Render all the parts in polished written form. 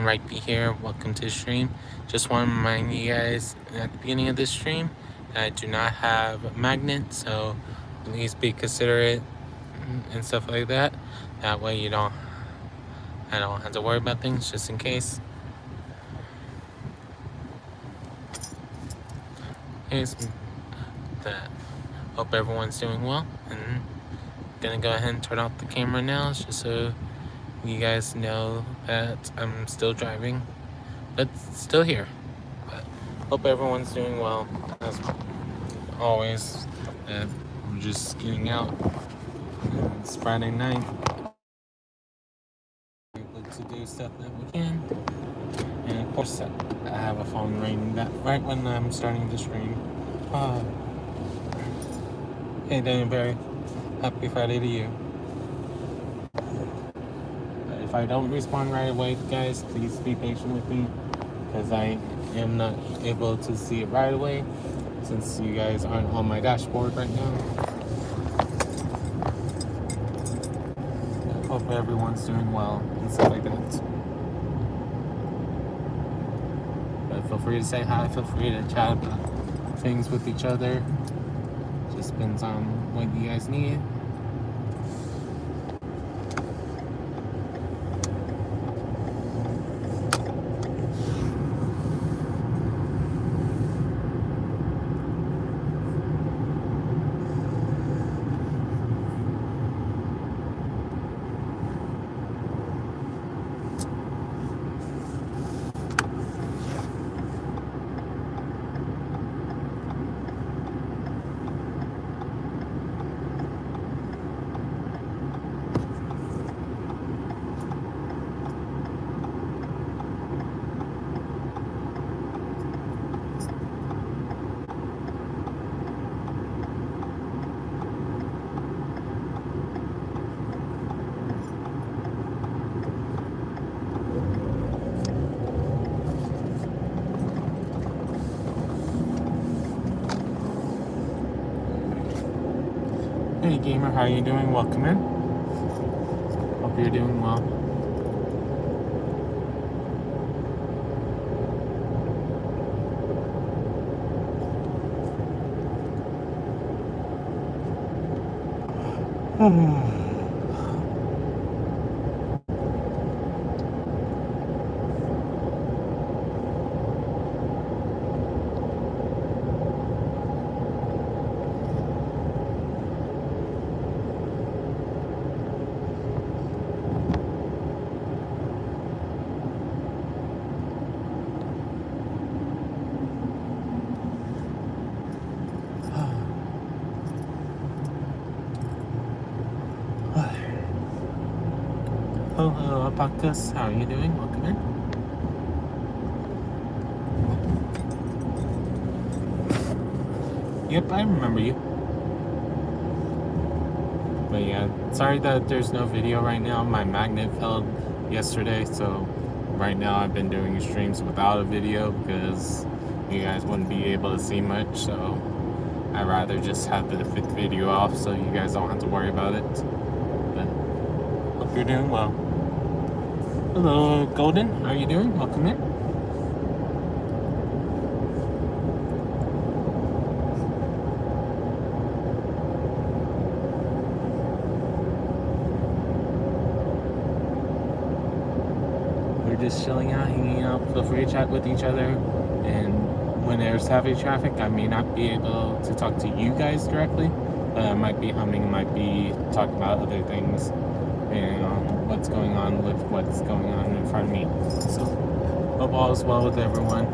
everyone, Rhypi here. Welcome to the stream. Just want to remind you guys at the beginning of this stream that I do not have magnets, so please be considerate and stuff like that. That way I don't have to worry about things just in case. Here's that. Hope everyone's doing well, and gonna go ahead and turn off the camera now just so you guys know that I'm still driving, but still here. But hope everyone's doing well as always. We're just getting out. It's Friday night. We're able to do stuff that we can, and of course I have a phone ring that right when I'm starting the stream. Hey Daniel Barry, happy Friday to you. If I don't respond right away, guys, please be patient with me, because I am not able to see it right away since you guys aren't on my dashboard right now. I hope everyone's doing well and stuff like that. But feel free to say hi, feel free to chat about things with each other. Just depends on what you guys need. Hey gamer, how are you doing? Welcome in. Hope you're doing well. Hello, Abakus. How are you doing? Welcome in. Yep, I remember you. But yeah, sorry that there's no video right now. My magnet failed yesterday, so right now I've been doing streams without a video because you guys wouldn't be able to see much, so I'd rather just have the video off so you guys don't have to worry about it. But hope you're doing well. Hello, Golden. How are you doing? Welcome in. We're just chilling out, hanging out. Feel free to chat with each other. And when there's heavy traffic, I may not be able to talk to you guys directly, but I might be humming, might be talking about other things, and what's going on with what's going on in front of me. So hope all is well with everyone.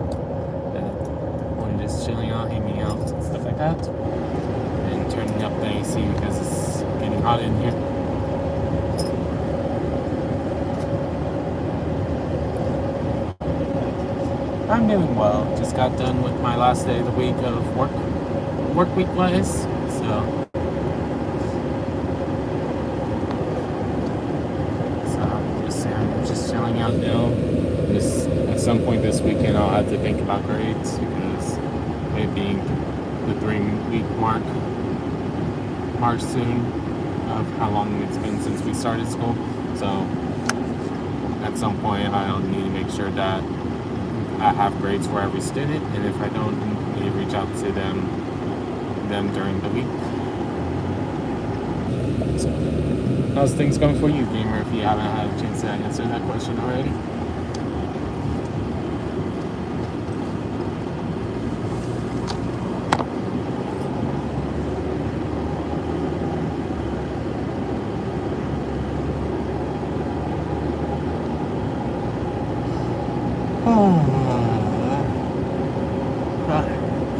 We're just chilling out, hanging out, stuff like that, and turning up the AC because it's getting hot in here. I'm doing well. Just got done with my last day of the week of work week wise. So I'm just chilling out now. At some point this weekend, I'll have to think about grades because it being the 3-week mark soon of how long it's been since we started school. So at some point I'll need to make sure that I have grades for every student, and if I don't, I need to reach out to them during the week. So, how's things going for you, gamer, if you haven't had a chance to answer that question already?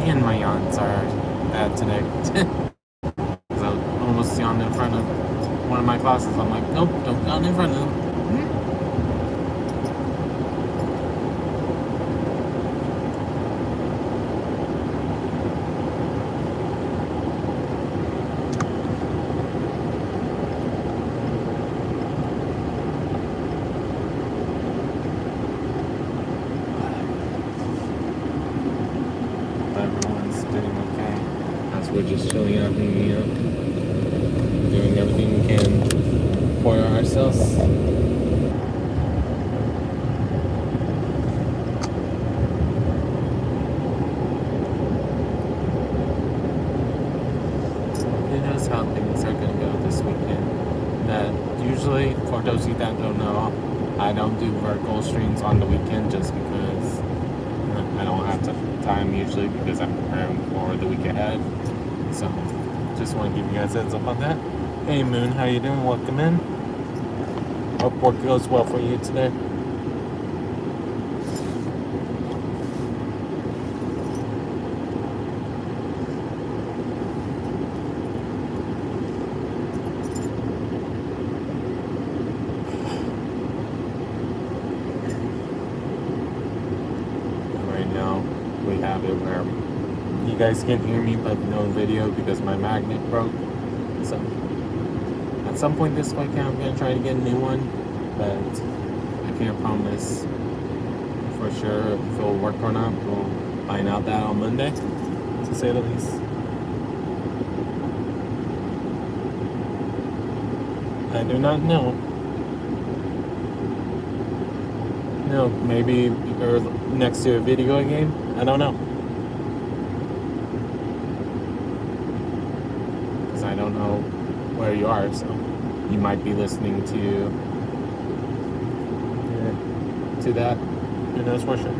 And my yawns are bad today. Because I almost yawned in front of one of my classes. I'm like, nope, don't yawn in front of them. Everyone's doing okay. As we're just chilling out, hanging out, doing everything we can for ourselves. Who knows how things are going to go this weekend? That usually, for those of you that don't know, I don't do vertical streams on the weekend just because I don't have time usually because I'm preparing for the week ahead. So, just want to give you guys a heads up on that. Hey Moon, how you doing? Welcome in. Hope work goes well for you today. Right now, we have it where you guys can hear me but no video because my magnet broke. So at some point this week I'm going to try to get a new one, but I can't promise for sure if it'll work or not. We'll find out that on Monday, to say the least. I do not know. No, maybe you're next to a video game. I don't know. Because I don't know where you are, so you might be listening to that. Who knows for sure?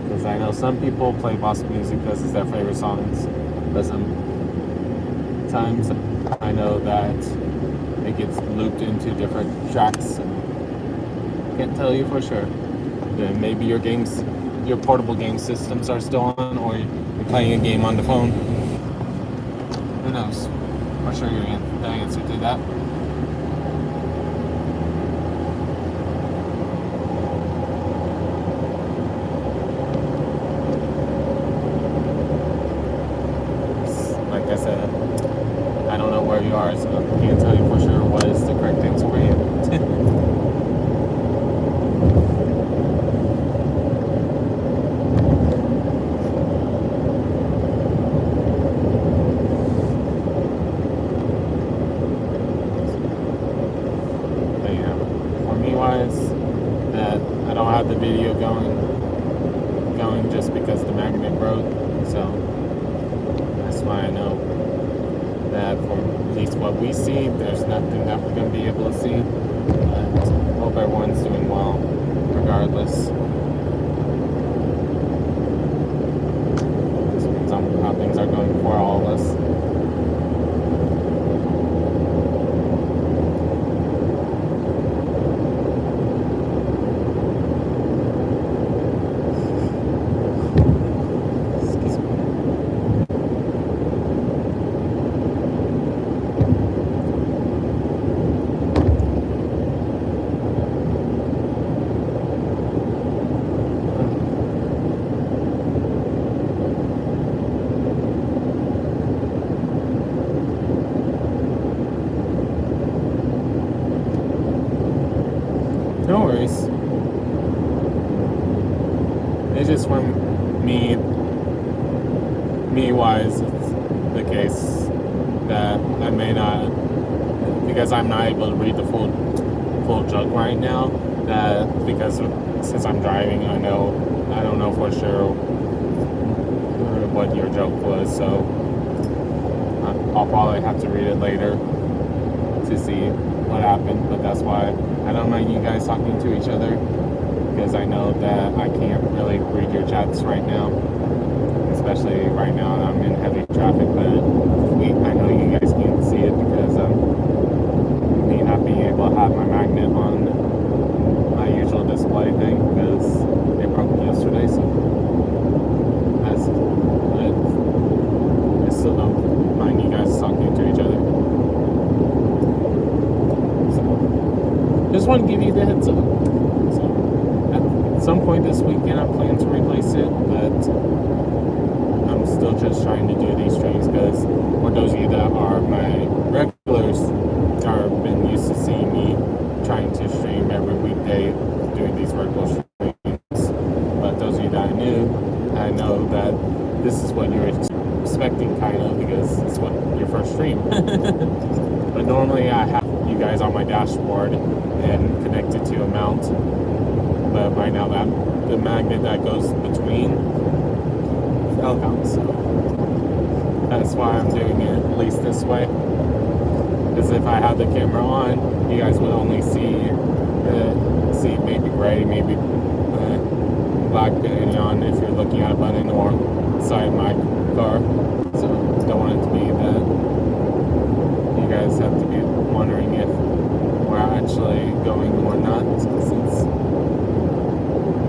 Because I know some people play bossa music because it's their favorite songs, but sometimes I know that it gets looped into different tracks. So can't tell you for sure. Then maybe your portable game systems are still on, or you're playing a game on the phone. Who knows? I'm sure you're getting the answer to that. Like I said, I don't know where you are, so I can't tell you for sure what is the correct answer for you. That I don't have the video going just because the magnet broke, so that's why I know that for at least what we see, there's nothing that we're going to be able to see, but hope everyone's doing well regardless. This depends on how things are going for all of us. No worries. It's just for me wise, it's the case. may not, because I'm not able to read the full joke right now. Because since I'm driving, I don't know for sure what your joke was, so I'll probably have to read it later to see what happened. But that's why I don't mind you guys talking to each other, because I know that I can't really read your chats right now, especially right now I'm in heavy traffic. But I know you guys can't see it because me not being able to have my magnet on my usual display thing, because it broke yesterday. So that's it. I still don't mind you guys talking to each other. So just want to give you the heads up. So at some point this weekend I plan to replace it, but I'm still just trying to do these streams, because for those of you that are my regulars are been used to seeing me trying to stream every weekday doing these virtual streams. But those of you that are new, I know that this is what you're expecting, kind of, because it's what your first stream. But normally I have you guys on my dashboard and connected to a mount. But right now that the magnet that goes between fell out, so that's why I'm doing it at least this way. Because if I had the camera on, you guys would only see maybe gray, maybe black, depending on if you're looking at a button or inside my car. So don't want it to be that you guys have to be wondering if we're actually going or not, since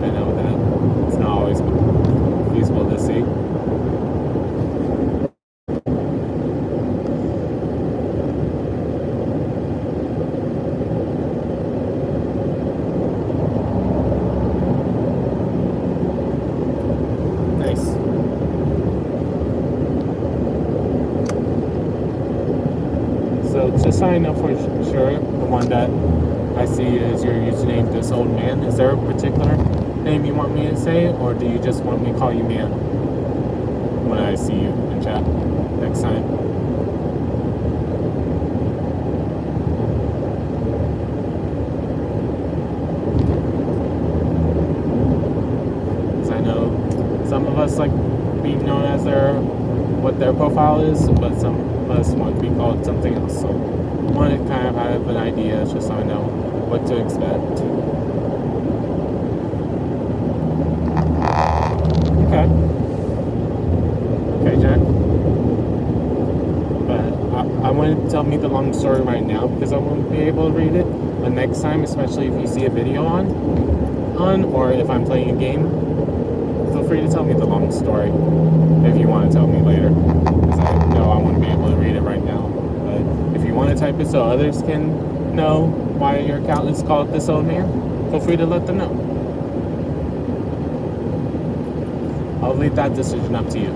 I know that it's not always feasible to see. Just so I know for sure, the one that I see is your username, This Old Man. Is there a particular name you want me to say, or do you just want me to call you man when I see you in chat next time? Because I know some of us like being known as what their profile is, but some of us want to be called something else. So I want to kind of have an idea, just so I know what to expect. Okay. Okay, Jack. But I want to tell me the long story right now, because I won't be able to read it. But next time, especially if you see a video on, or if I'm playing a game, feel free to tell me the long story if you want to tell me later, because I know I wouldn't be able to read it right now. But if you want to type it so others can know why your account is called This Old Man, feel free to let them know. I'll leave that decision up to you.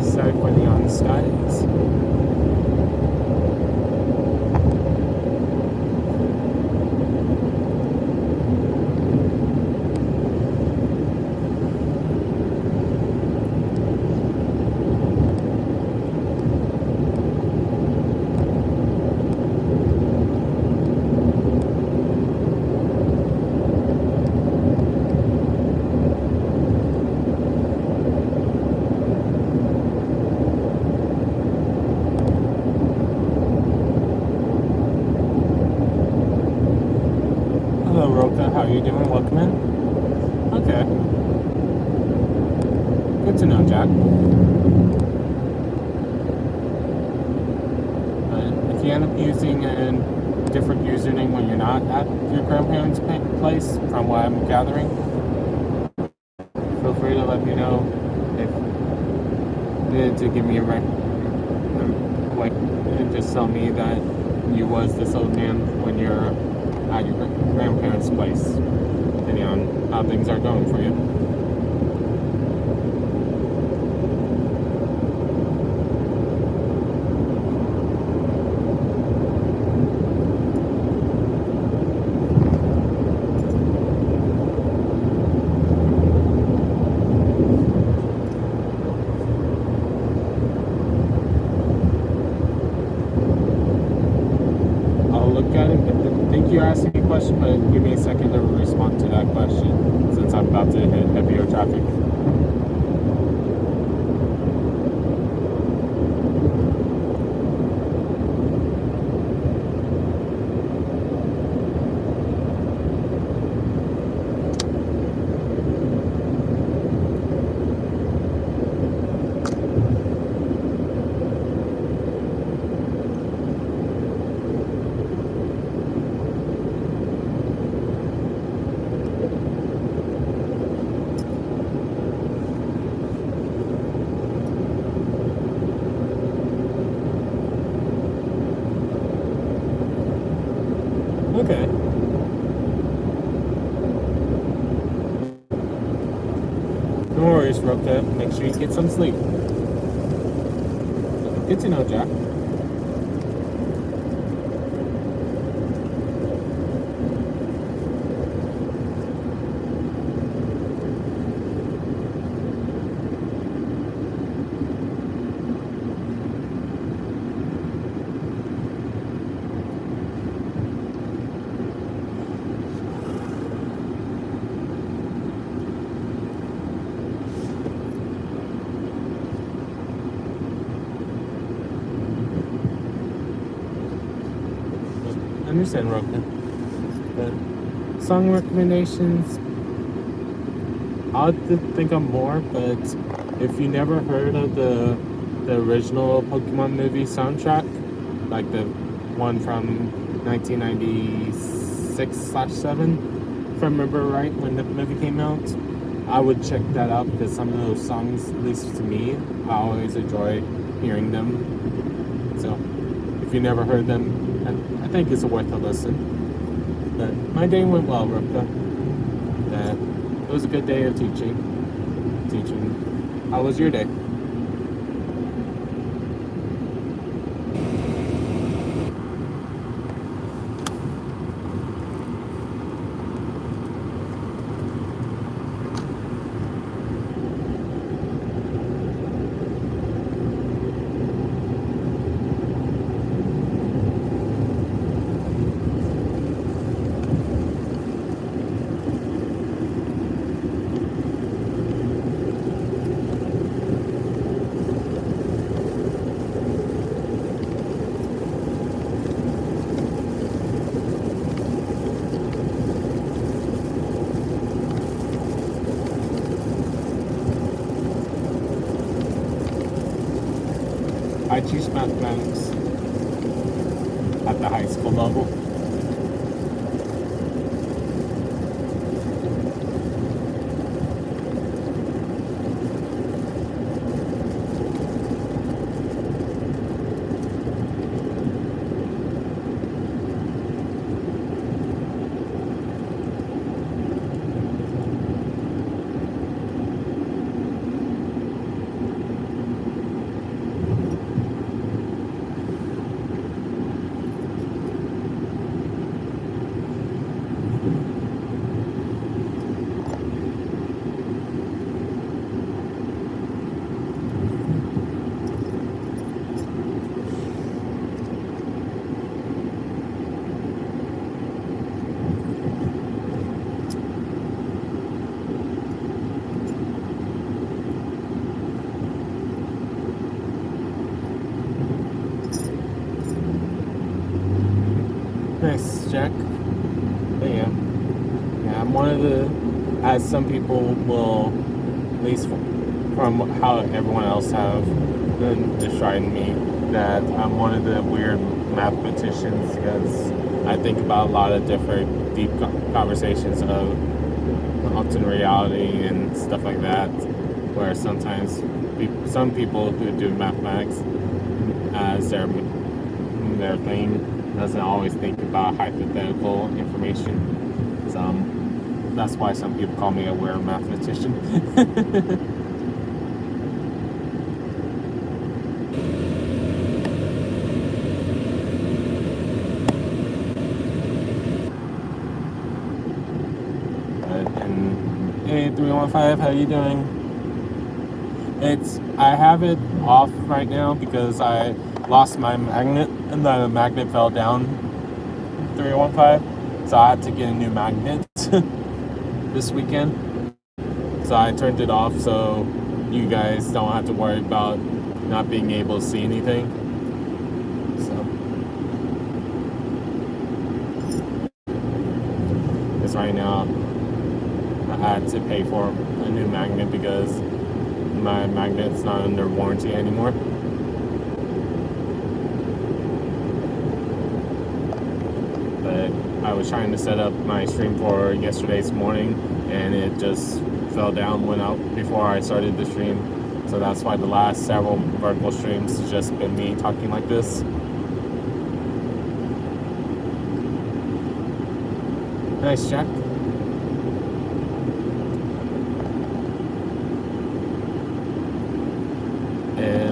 Sorry for the on skies. Hello, Roka. How are you doing? Welcome in. Okay. Good to know, Jack. If you end up using a different username when you're not at your grandparents' place, from what I'm gathering, feel free to let me know to give me a and just tell me that you was This Old Man when you're at your grandparents' place, depending on how things are going for you. No worries, Roka. Make sure you get some sleep. Good to know, Jack. I understand, Roka. But song recommendations, I'll have to think of more, but if you never heard of the original Pokemon movie soundtrack, like the one from 1996/7, if I remember right, when the movie came out, I would check that out because some of those songs, at least to me, I always enjoy hearing them. So if you never heard them, I think it's worth a listen. But my day went well, Ripka. It was a good day of teaching. How was your day? I teach mathematics at the high school level. Nice, Jack. But yeah, I'm one of the, as some people will, at least from how everyone else have been describing me, that I'm one of the weird mathematicians because I think about a lot of different deep conversations of alternate reality and stuff like that, where sometimes some people who do mathematics as their thing doesn't always think about hypothetical information. So that's why some people call me a weird mathematician. Hey 315, how you doing? I have it off right now because I lost my magnet and the magnet fell down 315. So I had to get a new magnet this weekend. So I turned it off so you guys don't have to worry about not being able to see anything. So because right now I had to pay for a new magnet because my magnet's not under warranty anymore. But I was trying to set up my stream for yesterday's morning and it just fell down before I started the stream. So that's why the last several vertical streams has just been me talking like this. Nice, Jack.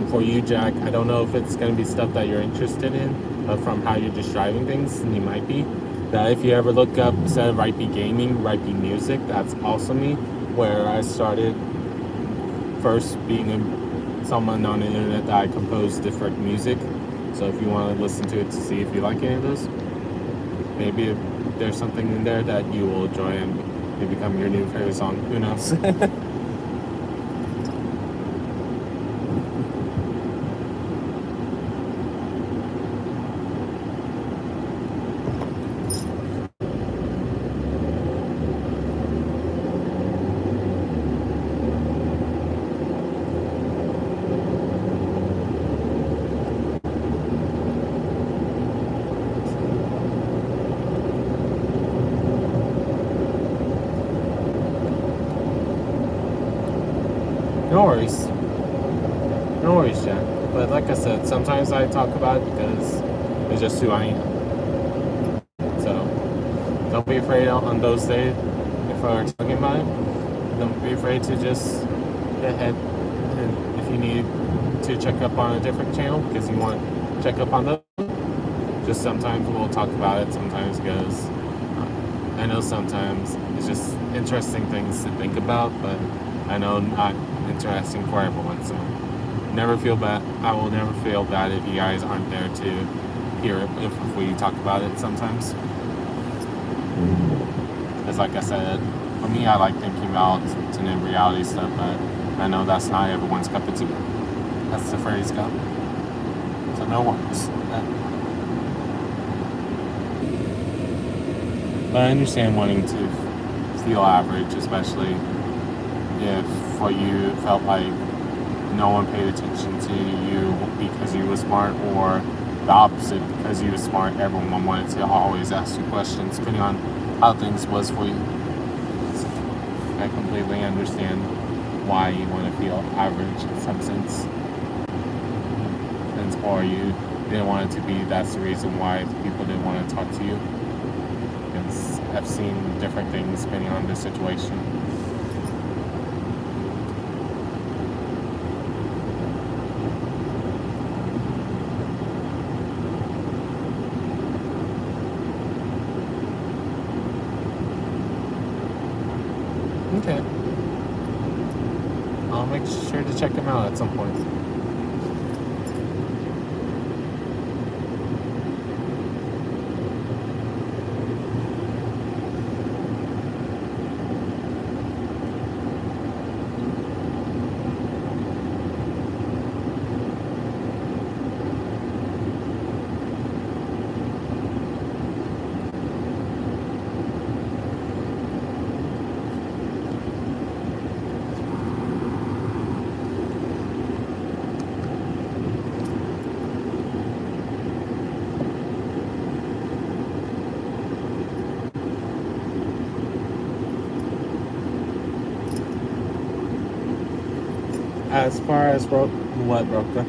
And for you, Jack, I don't know if it's going to be stuff that you're interested in, but from how you're describing things, you might be. That if you ever look up, instead of Rhypi Gaming, Rhypi Music, that's also me, where I started first being someone on the internet that I composed different music. So if you want to listen to it to see if you like any of those, maybe if there's something in there that you will enjoy and it become your new favorite song. Who knows? No worries. No worries, Jack. But like I said, sometimes I talk about it because it's just who I am. So don't be afraid on those days if we're talking about it. Don't be afraid to just get ahead. And if you need to check up on a different channel because you want to check up on those, just sometimes we'll talk about it. Sometimes because I know sometimes it's just interesting things to think about, but I know not interesting for everyone. So never feel bad. I will never feel bad if you guys aren't there to hear it if we talk about it sometimes. Because like I said, for me, I like thinking about alternate reality stuff, but I know that's not everyone's cup of tea. That's the phrase go. So no worries. But I understand wanting to feel average, especially if for you it felt like no one paid attention to you because you were smart, or the opposite, because you were smart, everyone wanted to always ask you questions, depending on how things was for you. So I completely understand why you want to feel average in some sense. And or you didn't want it to be, that's the reason why people didn't want to talk to you. Because I've seen different things depending on the situation. Okay. I'll make sure to check them out at some point. As far as what broke down?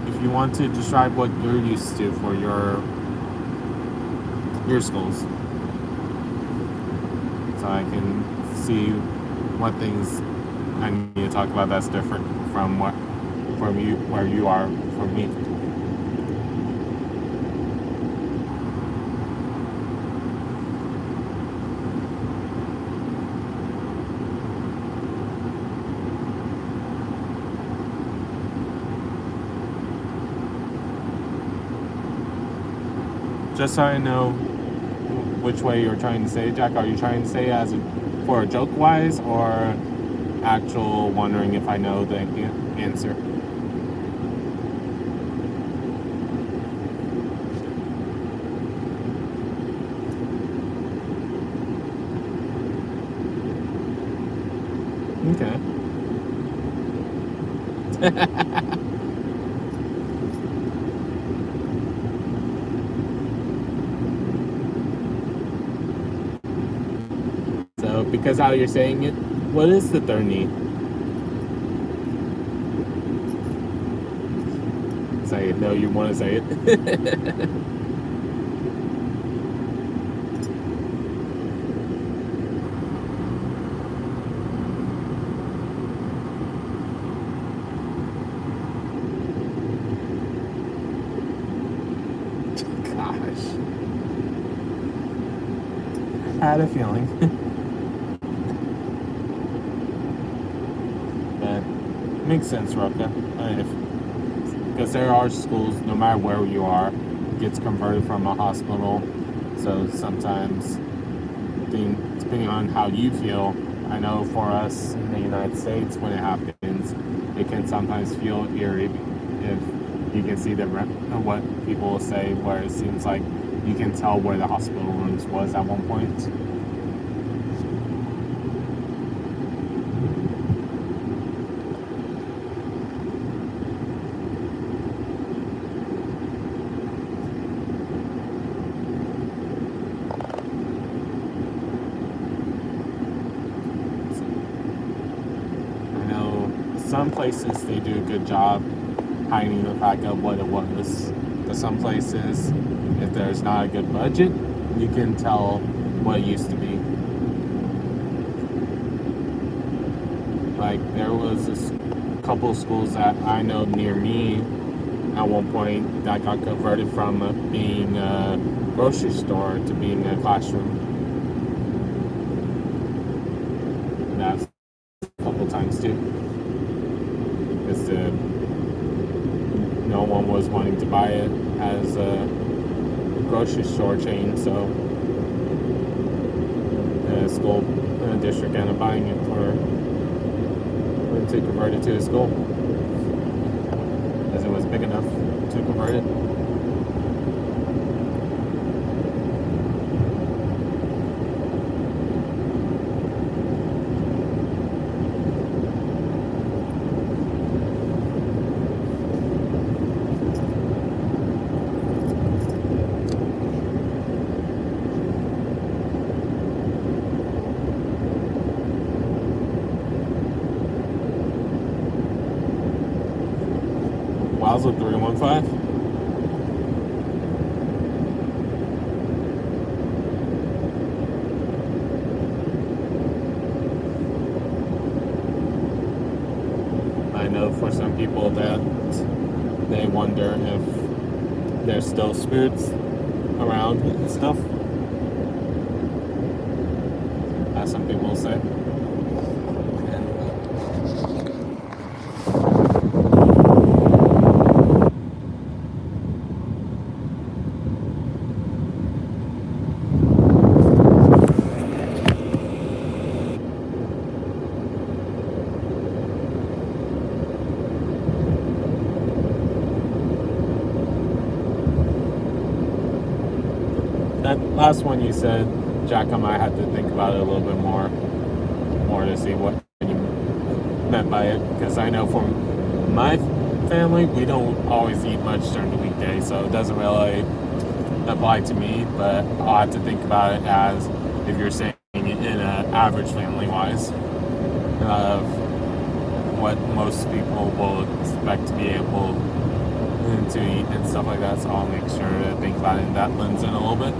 If you want to describe what you're used to for your schools, so I can see what things I need to talk about that's different from you where you are from me. Just so I know which way you're trying to say it, Jack. Are you trying to say as for a joke wise, or actual wondering if I know the answer? Okay. So, because how you're saying it, what is the third knee? Say it. No, you want to say it. had a feeling. But it makes sense, Roka. Because there are schools, no matter where you are, gets converted from a hospital. So sometimes, depending on how you feel, I know for us in the United States, when it happens, it can sometimes feel eerie if you can see what people will say, where it seems like you can tell where the hospital rooms was at one point. Some places they do a good job hiding the fact of what it was. But some places, if there's not a good budget, you can tell what it used to be. Like there was a couple of schools that I know near me at one point that got converted from being a grocery store to being a classroom. And that's a couple times too. Because no one was wanting to buy it as a grocery store chain, so the school district ended up buying it to convert it to a school, as it was big enough to convert it. Wowza 315. I know for some people that they wonder if there's still spirits around and stuff, as some people say. That last one you said, Jack, I might have to think about it a little bit more to see what you meant by it. Because I know from my family, we don't always eat much during the weekday, so it doesn't really apply to me. But I'll have to think about it as if you're saying it in an average family-wise of what most people will expect to be able to eat and stuff like that. So I'll make sure to think about it in that lens in a little bit.